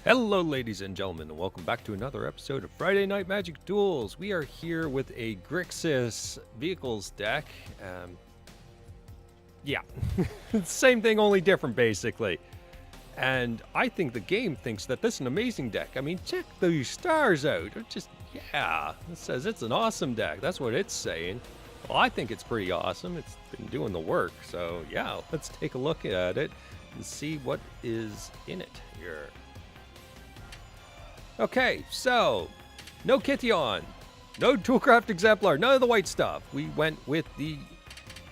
Hello ladies and gentlemen, and welcome back to another episode of Friday Night Magic Duels. We are here with a Grixis vehicles deck. Yeah, same thing, only different basically. And I think the game thinks that this is an amazing deck. I mean, check these stars out. Yeah, it says it's an awesome deck. That's what it's saying. Well, I think it's pretty awesome. It's been doing the work. So yeah, let's take a look at it and see what is in it here. Okay, so no Kition, no Toolcraft Exemplar, none of the white stuff. We went with the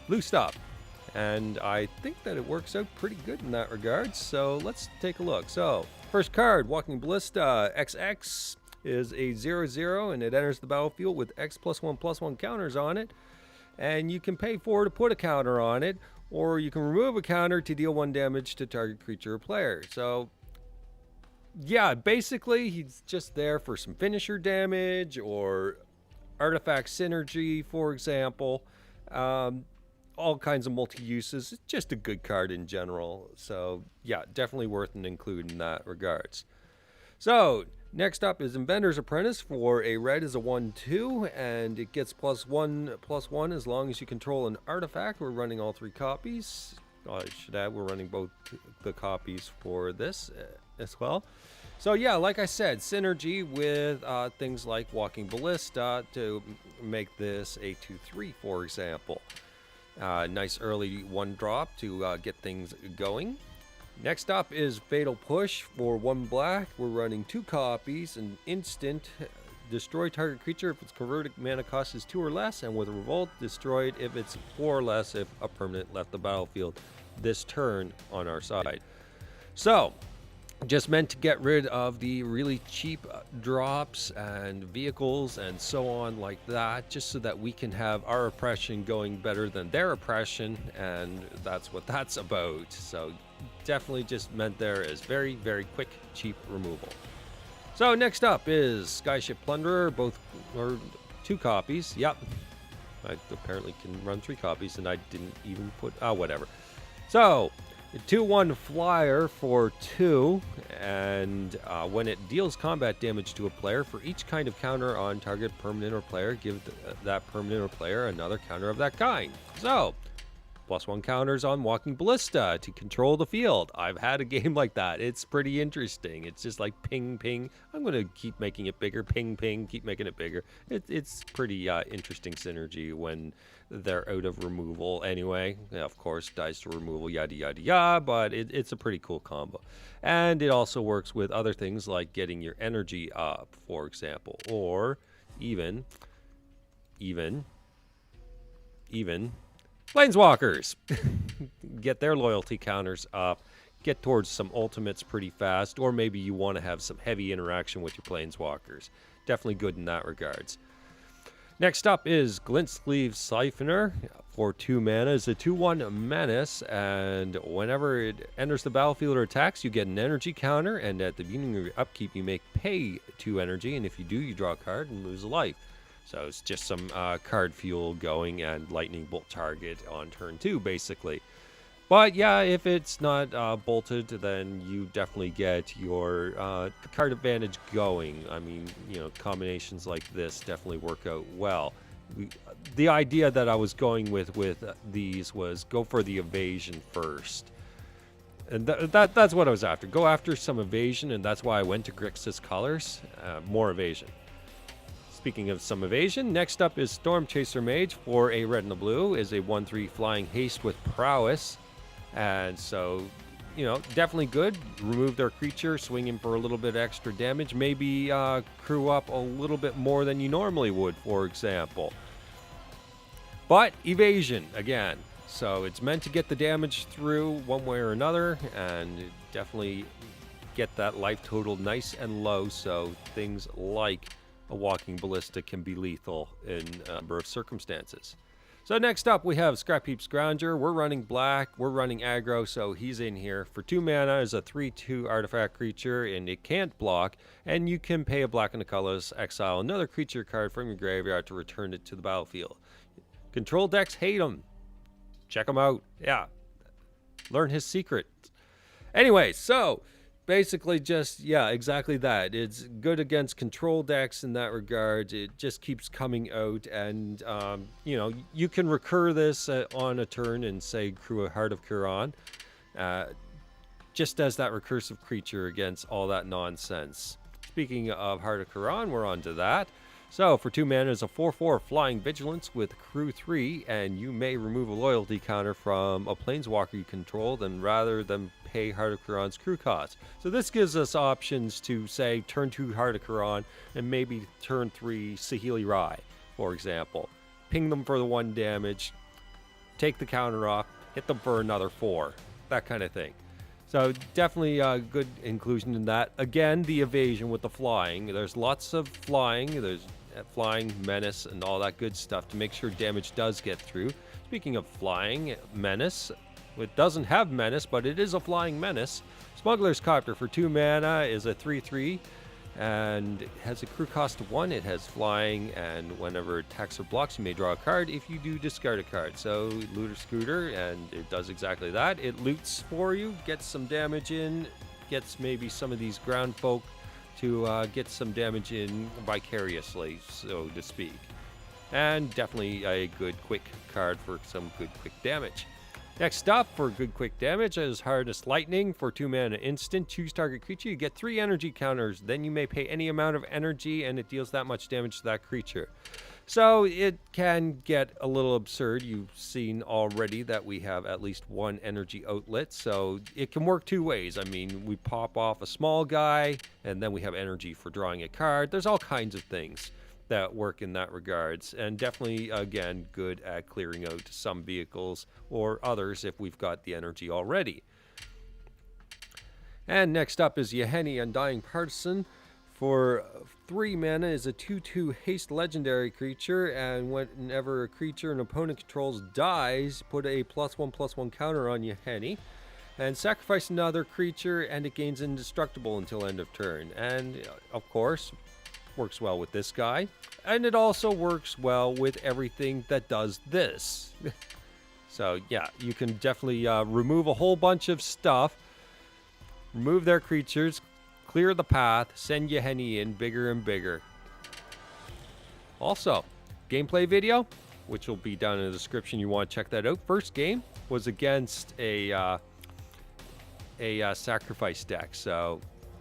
blue stuff, and I think that it works out pretty good in that regard. So let's take a look. So first card, Walking Ballista XX is a 0/0, and it enters the battlefield with X +1/+1 counters on it, and you can pay 4 to put a counter on it, or you can remove a counter to deal 1 damage to target creature or player. So yeah, basically he's just there for some finisher damage or artifact synergy, for example. All kinds of multi-uses. It's just a good card in general. So yeah, definitely worth an include in that regards. So next up is Inventor's Apprentice. For a red is a 1/2, and it gets +1/+1 as long as you control an artifact. We're running all 3 copies. I should add, we're running both the copies for this as well. So yeah, like I said, synergy with things like Walking Ballista to make this a 2/3, for example. Nice early 1-drop to get things going. Next up is Fatal Push. For 1 black, we're running 2 copies. An instant, destroy target creature if its converted mana cost is 2 or less, and with Revolt, destroy it if it's 4 or less if a permanent left the battlefield this turn on our side. So just meant to get rid of the really cheap drops and vehicles and so on like that, just so that we can have our oppression going better than their oppression, and that's what that's about. So definitely just meant there as very, very quick, cheap removal. So next up is Skyship Plunderer, both or 2 copies. Yep, I apparently can run 3 copies, and I didn't even put whatever. So a 2/1 flyer for 2, and when it deals combat damage to a player, for each kind of counter on target permanent or player, give that permanent or player another counter of that kind. So +1 counters on Walking Ballista to control the field. I've had a game like that. It's pretty interesting. It's just like ping, ping. I'm going to keep making it bigger. Ping, ping. Keep making it bigger. It's pretty interesting synergy when they're out of removal anyway. Yeah, of course, dies to removal, yada, yada, yada. But it's a pretty cool combo. And it also works with other things like getting your energy up, for example. Or even Planeswalkers. Get their loyalty counters up, get towards some ultimates pretty fast, or maybe you want to have some heavy interaction with your Planeswalkers. Definitely good in that regards. Next up is Glintsleeve Siphoner. For 2 mana, is a 2/1 menace, and whenever it enters the battlefield or attacks, you get an energy counter, and at the beginning of your upkeep, you make pay 2 energy, and if you do, you draw a card and lose a life. So it's just some card fuel going and lightning bolt target on turn 2, basically. But yeah, if it's not bolted, then you definitely get your card advantage going. I mean, you know, combinations like this definitely work out well. The idea that I was going with these was go for the evasion first. And that's what I was after. Go after some evasion, and that's why I went to Grixis colors. More evasion. Speaking of some evasion, next up is Storm Chaser Mage. For a red and a blue is a 1/3 flying haste with prowess. And so, you know, definitely good. Remove their creature, swing in for a little bit extra damage. Maybe crew up a little bit more than you normally would, for example. But evasion, again. So it's meant to get the damage through one way or another, and definitely get that life total nice and low, so things like a Walking Ballista can be lethal in a number of circumstances. So next up we have Scrapheap Scrounger. We're running black, we're running aggro, so he's in here. For 2 mana is a 3/2 artifact creature, and it can't block, and you can pay a black and a colorless, exile another creature card from your graveyard to return it to the battlefield. Control decks hate him. Check him out. Yeah. Learn his secret. Anyway, so basically just, yeah, exactly that. It's good against control decks in that regard. It just keeps coming out, and you know, you can recur this on a turn and say crew a Heart of Kiran, just as that recursive creature against all that nonsense. Speaking of Heart of Kiran, we're on to that. So for 2 mana, it's a 4/4 Flying Vigilance with Crew 3, and you may remove a loyalty counter from a Planeswalker you control, then rather than pay Heart of Kiran's crew cost. So this gives us options to say turn 2 Heart of Kiran and maybe turn 3 Saheeli Rai, for example. Ping them for the 1 damage, take the counter off, hit them for another 4, that kind of thing. So definitely a good inclusion in that. Again, the evasion with the flying. There's lots of flying. There's flying, menace, and all that good stuff to make sure damage does get through. Speaking of flying, menace. It doesn't have menace, but it is a flying menace. Smuggler's Copter for 2 mana is a 3/3. And it has a crew cost of 1. It has flying, and whenever it attacks or blocks, you may draw a card. If you do, discard a card. So Looter Scooter, and it does exactly that. It loots for you, gets some damage in, gets maybe some of these ground folk to get some damage in vicariously, so to speak. And definitely a good quick card for some good quick damage. Next up, for good quick damage, is Harness Lightning for 2 mana instant. Choose target creature. You get 3 energy counters. Then you may pay any amount of energy, and it deals that much damage to that creature. So it can get a little absurd. You've seen already that we have at least 1 energy outlet, so it can work 2 ways. I mean, we pop off a small guy, and then we have energy for drawing a card. There's all kinds of things that work in that regards, and definitely, again, good at clearing out some vehicles or others if we've got the energy already. And next up is Yahenni, Undying Partisan. For 3 mana, is a 2/2 haste legendary creature, and whenever a creature an opponent controls dies, put a +1/+1 counter on Yahenni, and sacrifice another creature, and it gains indestructible until end of turn. And of course, works well with this guy, and it also works well with everything that does this. So yeah, you can definitely remove a whole bunch of stuff, remove their creatures, clear the path, send Yahenni in bigger and bigger. Also, gameplay video, which will be down in the description. You want to check that out. First game was against a sacrifice deck, so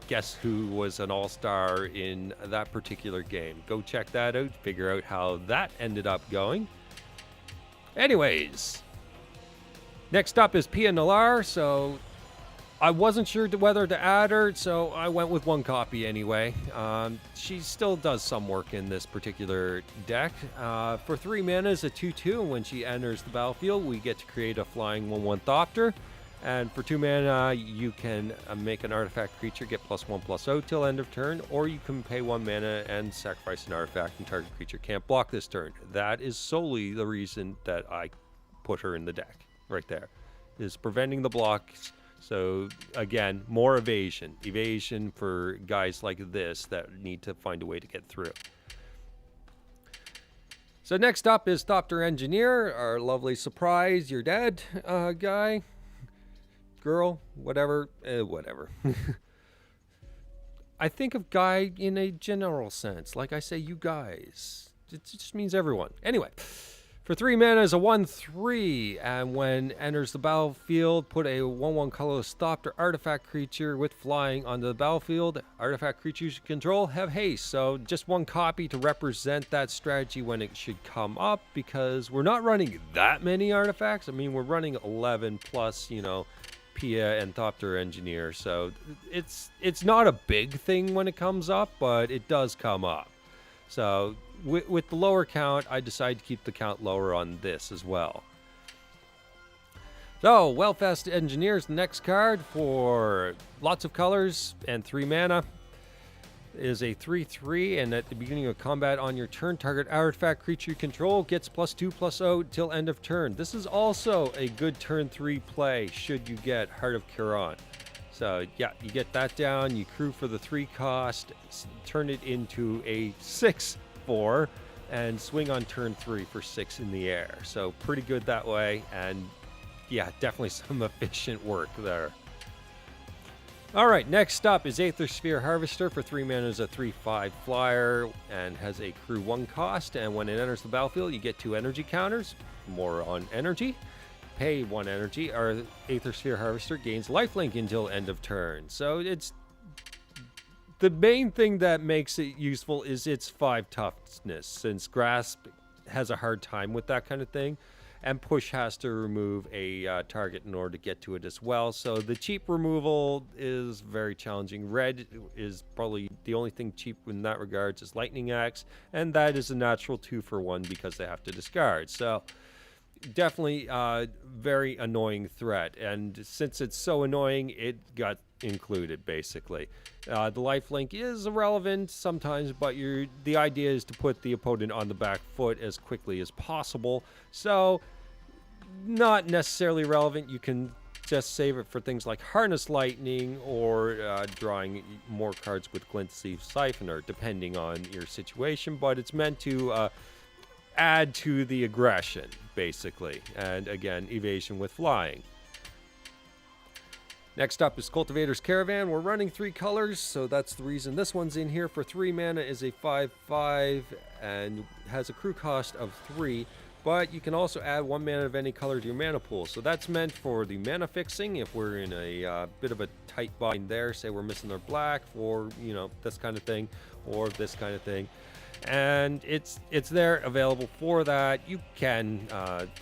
guess who was an all-star in that particular game. Go check that out, figure out how that ended up going. Anyways, next up is Pia Nalar. So I wasn't sure whether to add her, so I went with 1 copy anyway. She still does some work in this particular deck. For 3 mana, is a 2/2, and when she enters the battlefield, we get to create a flying 1/1 Thopter. And for 2 mana, you can make an artifact creature get +1/+0 till end of turn, or you can pay 1 mana and sacrifice an artifact, and target creature can't block this turn. That is solely the reason that I put her in the deck, right there, is preventing the blocks. So again, more evasion. Evasion for guys like this that need to find a way to get through. So next up is Thopter Engineer, our lovely surprise, you're dead guy. Girl, whatever, whatever. I think of guy in a general sense. Like I say, you guys. It just means everyone. Anyway, for 3 mana is a 1/3, and when enters the battlefield, put a 1/1 colorless Thopter artifact creature with flying onto the battlefield. Artifact creatures you control have haste, so just 1 copy to represent that strategy when it should come up, because we're not running that many artifacts. I mean, we're running 11 plus, you know, Pia and Thopter Engineer, so it's not a big thing when it comes up, but it does come up. So with the lower count, I decided to keep the count lower on this as well. So Wellfest Engineer is the next card for lots of colors and 3 mana. Is a 3/3, and at the beginning of combat on your turn, target artifact creature you control gets +2/+0 till end of turn. This is also a good turn 3 play should you get Heart of Kiran. So yeah, you get that down, you crew for the 3 cost, turn it into a 6/4, and swing on turn 3 for 6 in the air. So pretty good that way, and yeah, definitely some efficient work there. All right, next up is Aether Sphere Harvester. For 3 mana is a 3/5 flyer and has a crew 1 cost. And when it enters the battlefield, you get 2 energy counters. More on energy. Pay 1 energy. Our Aether Sphere Harvester gains lifelink until end of turn. So it's the main thing that makes it useful is its 5 toughness, since Grasp has a hard time with that kind of thing. And Push has to remove a target in order to get to it as well. So the cheap removal is very challenging. Red is probably the only thing cheap in that regards is Lightning Axe. And that is a natural 2-for-1 because they have to discard. So definitely very annoying threat. And since it's so annoying, it got included basically. The lifelink is irrelevant sometimes, but the idea is to put the opponent on the back foot as quickly as possible. So not necessarily relevant. You can just save it for things like Harness Lightning or drawing more cards with Glint Sleeve Siphoner, depending on your situation. But it's meant to add to the aggression, basically. And again, evasion with flying. Next up is Cultivator's Caravan. We're running 3 colors, so that's the reason this one's in here. For 3 mana is a 5/5 and has a crew cost of 3. But you can also add 1 mana of any color to your mana pool. So that's meant for the mana fixing if we're in a bit of a tight bind there. Say we're missing our black for, you know, this kind of thing or this kind of thing. And it's there available for that. You can,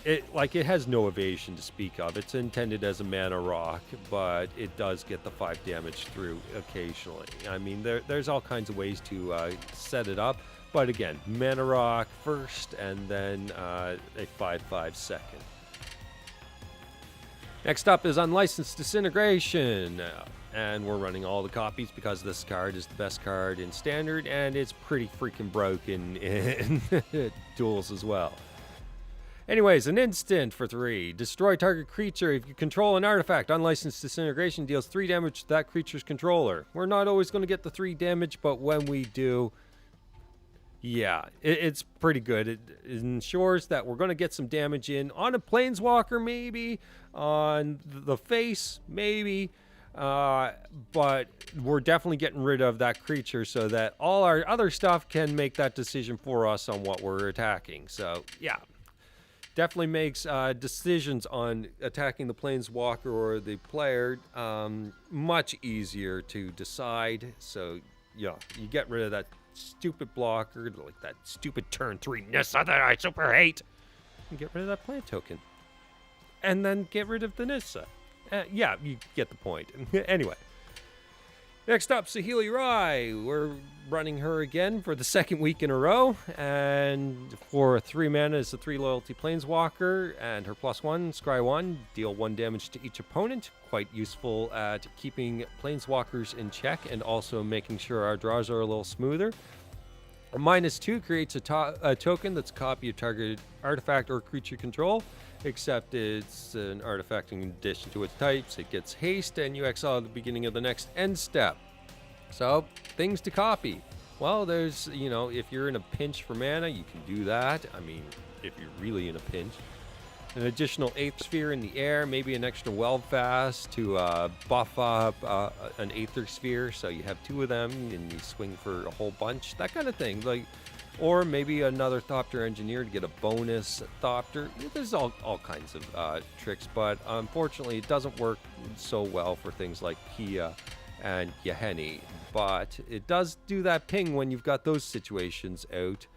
it has no evasion to speak of. It's intended as a mana rock, but it does get the 5 damage through occasionally. I mean, there's all kinds of ways to set it up. But again, mana rock first, and then a 5/5 second. Next up is Unlicensed Disintegration. And we're running all the copies because this card is the best card in Standard, and it's pretty freaking broken in Duels as well. Anyways, an instant for 3. Destroy target creature. If you control an artifact, Unlicensed Disintegration deals 3 damage to that creature's controller. We're not always going to get the 3 damage, but when we do, yeah, it's pretty good. It ensures that we're going to get some damage in on a Planeswalker, maybe, on the face, maybe, but we're definitely getting rid of that creature so that all our other stuff can make that decision for us on what we're attacking. So, yeah, definitely makes decisions on attacking the Planeswalker or the player much easier to decide. So, yeah, you get rid of that stupid blocker, like that stupid turn 3 Nissa that I super hate, and get rid of that plant token, and then get rid of the Nissa. Yeah, you get the point. Anyway, next up, Saheeli Rai. We're running her again for the 2nd week in a row, and for 3 mana is a 3 loyalty Planeswalker, and her +1, scry 1, deal 1 damage to each opponent. Quite useful at keeping Planeswalkers in check and also making sure our draws are a little smoother. A -2 creates a token that's a copy of target artifact or creature control, except it's an artifact in addition to its types. It gets haste, and you exile at the beginning of the next end step. So, things to copy. Well, there's, you know, if you're in a pinch for mana, you can do that. I mean, if you're really in a pinch. An additional Aether Sphere in the air, maybe an extra Weldfast to buff up an Aether Sphere, so you have 2 of them and you swing for a whole bunch, that kind of thing. Like, or maybe another Thopter Engineer to get a bonus Thopter. There's all kinds of tricks, but unfortunately it doesn't work so well for things like Pia and Yahenni. But it does do that ping when you've got those situations out.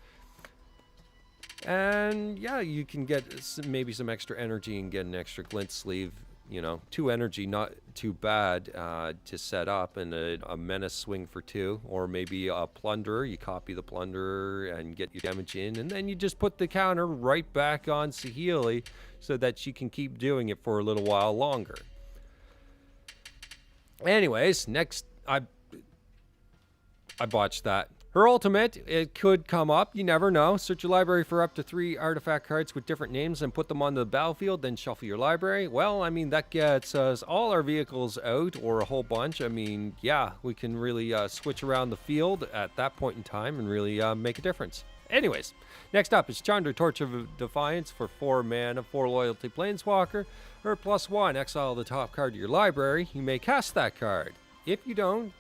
And yeah, you can get maybe some extra energy and get an extra Glint Sleeve. You know, 2 energy, not too bad to set up, and a menace swing for 2, or maybe a Plunderer. You copy the Plunderer and get your damage in, and then you just put the counter right back on Saheeli so that she can keep doing it for a little while longer. Anyways, next, I botched that. Her ultimate, it could come up, you never know. Search your library for up to 3 artifact cards with different names and put them on the battlefield, then shuffle your library. Well, I mean, that gets us all our vehicles out, or a whole bunch. I mean, yeah, we can really switch around the field at that point in time and really make a difference. Anyways, next up is Chandra, Torch of Defiance for 4 mana, 4 loyalty Planeswalker. Her +1, exile the top card of your library. You may cast that card. If you don't,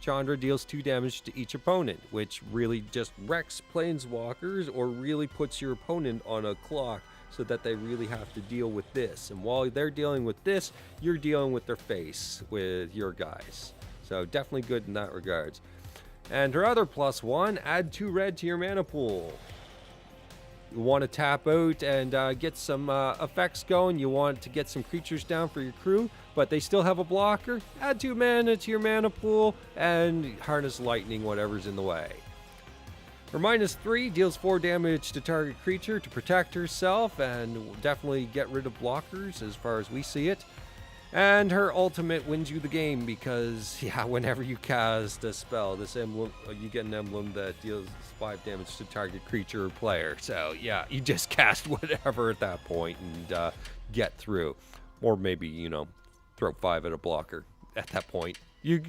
Chandra deals 2 damage to each opponent, which really just wrecks planeswalkers or really puts your opponent on a clock so that they really have to deal with this. And while they're dealing with this, you're dealing with their face with your guys. So definitely good in that regards. And her other +1, add 2 red to your mana pool. You want to tap out and get some effects going. You want to get some creatures down for your crew, but they still have a blocker. Add 2 mana to your mana pool and harness lightning, whatever's in the way. Her -3 deals 4 damage to target creature to protect herself and definitely get rid of blockers as far as we see it. And her ultimate wins you the game because, yeah, whenever you cast a spell, this emblem, you get an emblem that deals 5 damage to target creature or player. So, yeah, you just cast whatever at that point and get through. Or maybe, you know, throw 5 at a blocker at that point. You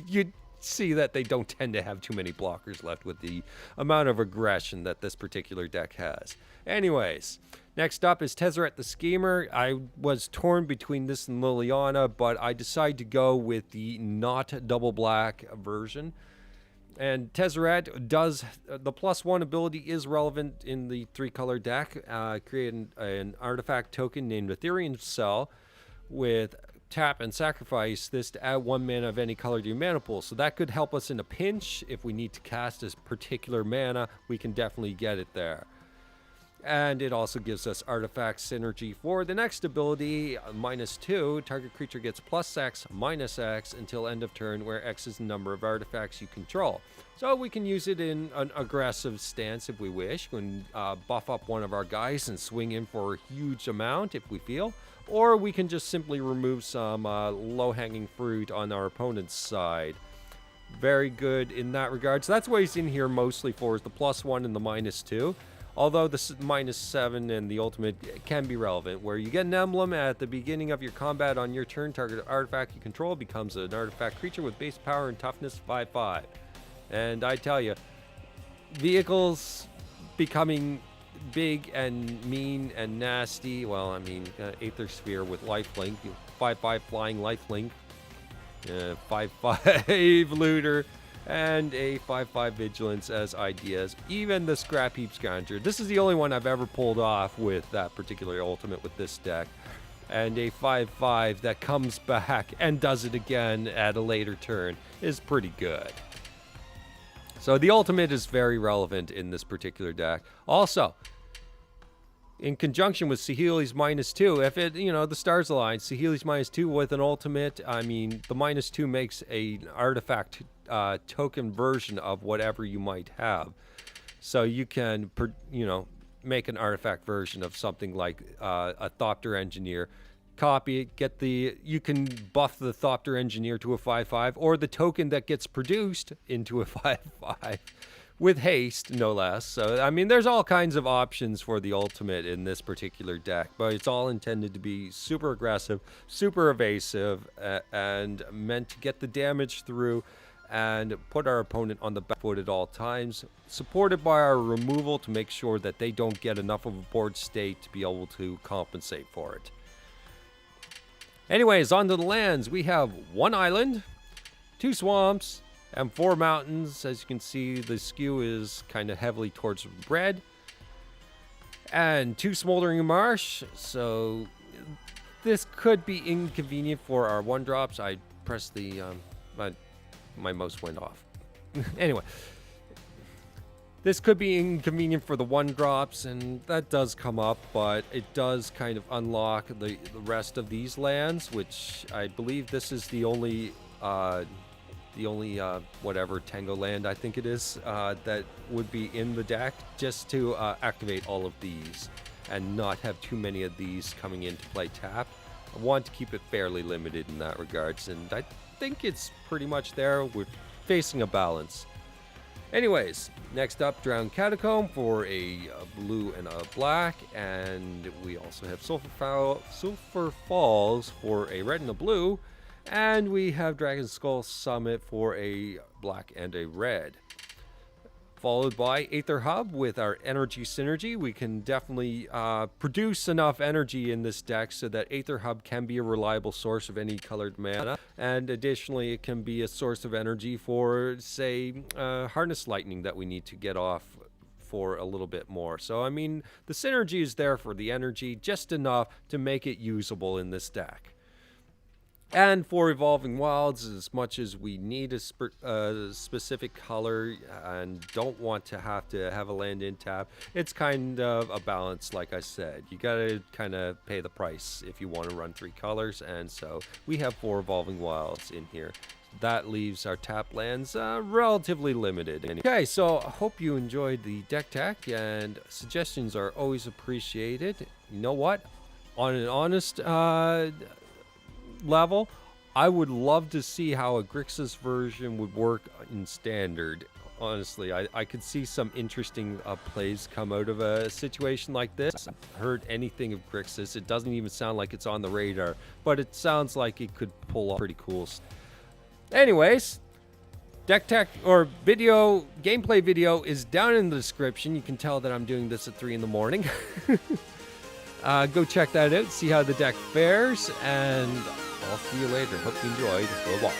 see that they don't tend to have too many blockers left with the amount of aggression that this particular deck has. Anyways, next up is Tezzeret the Schemer. I was torn between this and Liliana, but I decided to go with the not double black version. And Tezzeret does, the +1 ability is relevant in the 3-color deck. Create an artifact token named Ethereum Cell with tap and sacrifice this to add 1 mana of any color to your mana pool. So that could help us in a pinch. If we need to cast this particular mana, we can definitely get it there. And it also gives us artifact synergy for the next ability, -2. Target creature gets +X, -X until end of turn, where X is the number of artifacts you control. So we can use it in an aggressive stance if we wish. We can buff up one of our guys and swing in for a huge amount if we feel. Or we can just simply remove some low-hanging fruit on our opponent's side. Very good in that regard. So that's what he's in here mostly for, is the +1 and the -2. Although the -7 and the ultimate can be relevant, where you get an emblem at the beginning of your combat on your turn, target artifact you control becomes an artifact creature with base power and toughness 5/5. And I tell you, vehicles becoming big and mean and nasty, well, I mean, Aether Sphere with lifelink, 5/5 flying lifelink, 5/5 looter, and a 5/5 vigilance as ideas. Even the Scrap Heap Scavenger. This is the only one I've ever pulled off with that particular ultimate with this deck. And a 5/5 that comes back and does it again at a later turn is pretty good. So the ultimate is very relevant in this particular deck. Also, in conjunction with Saheeli's -2, if it, you know, the stars align, Saheeli's -2 with an ultimate, I mean, the -2 makes an artifact token version of whatever you might have. So you can, you know, make an artifact version of something like a Thopter Engineer, copy it, get the, you can buff the Thopter Engineer to a 5/5, or the token that gets produced into a 5/5. With haste, no less. So, I mean, there's all kinds of options for the ultimate in this particular deck, but it's all intended to be super aggressive, super evasive, and meant to get the damage through and put our opponent on the back foot at all times, supported by our removal to make sure that they don't get enough of a board state to be able to compensate for it. Anyways, on to the lands. We have 1 island, 2 swamps, and 4 mountains. As you can see, the skew is kind of heavily towards red. And 2 smoldering marsh. So this could be inconvenient for our 1-drops. I pressed the, my mouse went off. Anyway, this could be inconvenient for the 1-drops, and that does come up, but it does kind of unlock the rest of these lands, which I believe this is the only whatever Tango land I think it is that would be in the deck, just to activate all of these and not have too many of these coming into play tap. I want to keep it fairly limited in that regards, and I think it's pretty much there. We're facing a balance. Anyways, next up, Drowned Catacomb for a blue and a black, and we also have Sulphur Falls for a red and a blue. And we have Dragon Skull Summit for a black and a red. followed by Aether Hub with our energy synergy. We can definitely produce enough energy in this deck so that Aether Hub can be a reliable source of any colored mana, and additionally it can be a source of energy for, say, Harness Lightning that we need to get off for a little bit more. So I mean, the synergy is there for the energy, just enough to make it usable in this deck. And for Evolving Wilds, as much as we need a specific color and don't want to have a land in tap, it's kind of a balance, like I said. You gotta kind of pay the price if you want to run 3 colors, and so we have 4 Evolving Wilds in here. That leaves our tap lands relatively limited. Okay, so I hope you enjoyed the deck tech, and suggestions are always appreciated. You know what? On an honest level, I would love to see how a Grixis version would work in Standard. Honestly, I could see some interesting plays come out of a situation like this. I haven't heard anything of Grixis. It doesn't even sound like it's on the radar, but it sounds like it could pull off pretty cool stuff. Anyways, deck tech or video gameplay video is down in the description. You can tell that I'm doing this at 3 in the morning. Go check that out, see how the deck fares, and I'll see you later. Hope you enjoyed. Bye-bye.